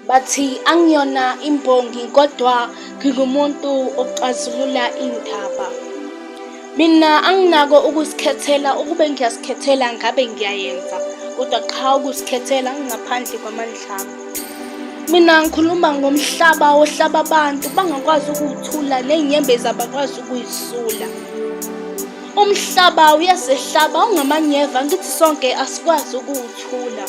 Bathi angiyona imbongi kodwa ngingumuntu oxazulula indaba. Mina anginako ukuzikhethela ukube ngiyasikhethela ngabe ngiyayenza, kodwa qha ukuzikhethela ngingaphandle kwamandla ami. Mina ngikhuluma ngomhlaba ohlaba abantu bangakwazi ukuwuthula ney'nyembezi abakwazi ukuyisula. Umhlaba uyasehlaba ungamanyeva, ngithi sonke asikwazi ukuwuthula.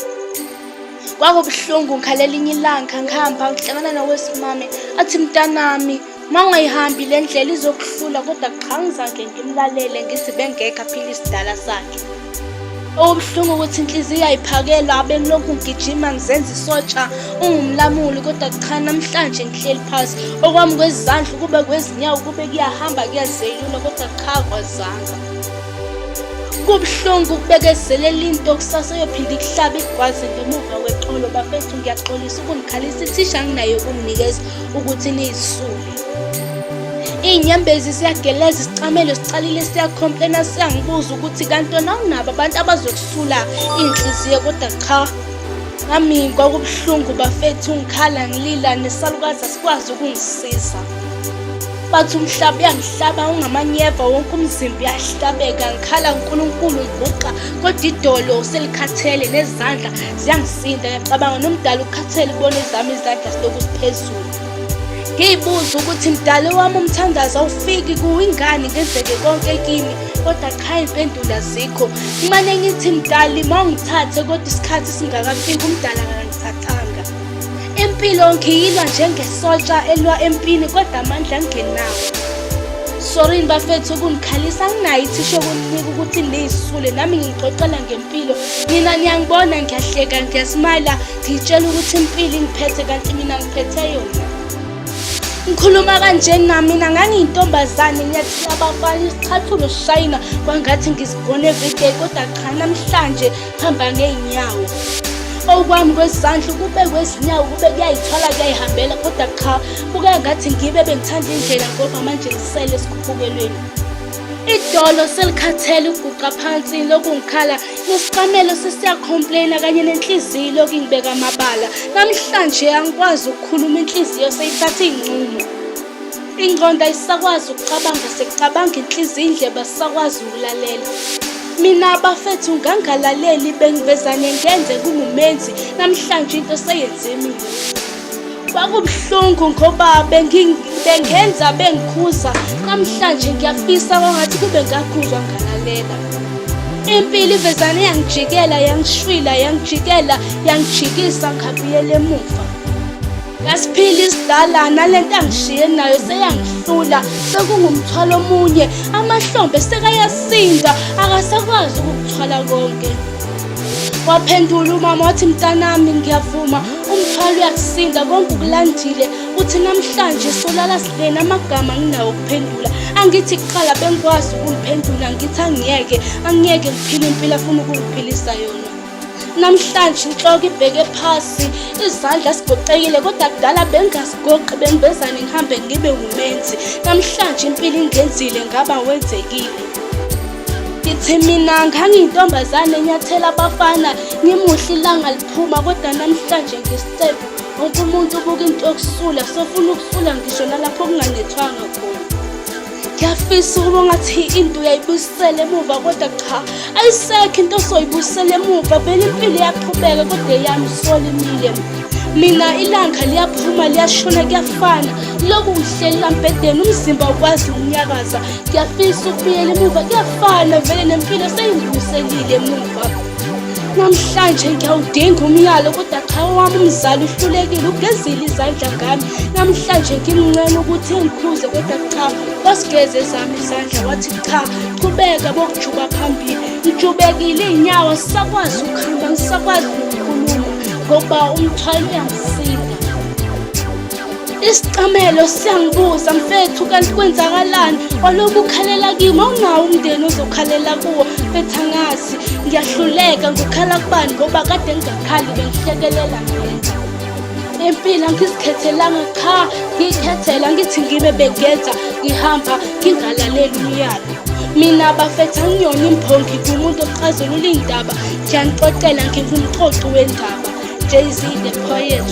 Kwakubuhlungu ngalelinye ilanga ngihamba ngihlangana nowesimame athi, mntanami mangayihambi le ndlela izokuhlula, kodwa qha ngizange ngimlalele ngithi bengekho aphila isidala sakhe. Okubuhlungu ukuthi inhliziyo ayiphakela bengilokhu ngigijima ngizenza isotsha ungumlamuli, kodwa cha namhlanje ngihleli phasi. Okwami kwezandla kube kwezinyawo kube kuyahamba kuyazelula, kodwa cha kwazanga. Kubuhlungu ukubekezelela into kusasa yophinda ikuhlabe igwazi ngemuva kweqolo. Bafethu ngiyaxolisa ukunighalisa, ithisha anginayo ukunginikeza ukuthi niyisule. Iy'nyembezi siyageleza, isicamelo sicalile siyakhomplena, siyangibuza ukuthi kantona unabo abantu abazokusula iy'nhliziyo, kodwa cha. Ngami kwakubuhlungu bafethu, ngikhala ngilila nesalukazi asikwazi ukungisiza. Bathi umhlaba uyangihlaba ungamanyeva, wonke umzimba uyahlabeka. Ngikhala uNkulunkulu ngiguqa, kodwa idolo selikhathele nezandla ziyangisinda. Ngiyacabanga nomdala ukhathele ubona ezami izandla zilokhu ziphezulu. Ngiyibuza ukuthi mdali wami umthandazo awufiki kuwe, ingane ngenzeke konke kimi, kodwa cha iy'mpendulo azikho. Ngimane ngithi mdali mawungithathe kodwa isikhathi singakafiki, umdala akangithathanga. Impilo ngiyilwa njengesotsha elwa empini, kodwa amandla angenawo. Sorry bafethu ukunikhalisa, anginayo ithisha yokunika ukuthi niyisule, nami ngixoxela ngempilo. Mina niyangibona ngiyahleka ngiyasmila, ngiyitshela ukuthi impilo ingiphethe kanti mina ngiphethe yona. Ngikhuluma kanjena mina ngangiyintombazane ngiyathi abafana isicathulo sishayina kwangathi ngizibone everyday, kodwa cha namhlanje hamba ngey'nyawo. Okwami kwezandla kube kwezinyawo kube kuyayithwala kuyayihambela, kodwa cha buke ngathi ngibe bengithanda indlela ngoba manje ngisele esikhuphukweni. Idolo selikhathele uguqa phansi lokhu ngikhala, nesicamelo sesiyakhomplayina kanye nenhliziyo lokhu ingibeka amabala. Namhlanje angikwazi ukukhuluma, inhliziyo seyithatha iy'nqumo. Ingqondo ayisakwazi ukucabanga, sekucabanga inhliziyo, indlebe asisakwazi ukulalela. Mina bafethu ngangalaleli bengivezane ngenze kungumenzi, namhlanje into seyenze mina. Kwakubuhlungu ngoba bengenza bengikhuza, namhlanje ngiyafisa kwangathi kube ngakhuzwa ngalalela. Impilo ivezane yangijikela, yangishwila, yangijikela, yangijikisa, ngabuyela emuva. Ngasiphila isidala nalento angishiye nayo seyangihlula, sekungumthwalo omunye, amahlombe sekayasinda, akasakwazi ukukuthwala konke. Waphendula umama wathi, mntanami ngiyavuma umthwalo uyakusinda, konke ukulandile. Uthi namhlanje solala silena, amagama anginawo ukuphendula. Angithi kuqala bengikwazi ukumphendula, ngithi angiyeke ngiphile impilo afuna ukungiphilisa yona. Namhlanje inhloko ibheke phasi, izandla zigoqekile, kodwa kudala bengazigoqi, bengivezane ngihambe ngibe umenzi. Namhlanje impilo ingenzile ngaba wenzekile. Ngithi mina ngangiyintombazane nyathela abafana, ngimuhle ilanga liphuma, kodwa namhlanje ngisithepha. Wonke umuntu ubuka into yokusula, sofuna ukusula ngisho nalapho kunganethwanga khona. Ngiyafisa ukuba ngathi into uyayibuyisela emuva, kodwa cha ayisekho into osoyibuyisela emuva. Vele impilo iyaqhubeka kodwa eyami isolimile. Mina ilanga liyaphuma liyashona kuyafana, lokhu ngihleli embhedeni umzimba ukwazi ukunyakaza. Ngiyafisa ukubuyela emuva, kuyafana vele nempilo seyingibuyiselile emuva. Namhlanje ngiyawudinga umyalo, kodwa cha wami umzali uhlulekile, ugezile izandla ngami. Namhlanje ngimncane ukuthi engikhuze, kodwa cha wasigeze zami izandla wathi cha qhubeka bokujuba phambili. Ngijubekile iy'nyawo, sisakwazi ukuhamba, ngisakwazi ukukhuluma ngoba umthwalo uyangisinda. Isicamelo siyangibuza, mfethu kanti kwenzakalani? Walobu ukhalela kimi, awunawo umndeni ozokhalela kuwo. Mfethu angazi ngiyahluleka, ngikhala kubani ngoba kade ngingakhali bengihlekelela ngenza. Empilo angizikhethelanga, cha ngiyikhethela ngithi ngibe bengenza, ngihamba ngingalaleli umyalo. Mina bafethu angiyona imphongi, ngumuntu oxazulula iy'ndaba, ngiyanixoxela ngingumxoxi wendaba. Jay-Z the poet.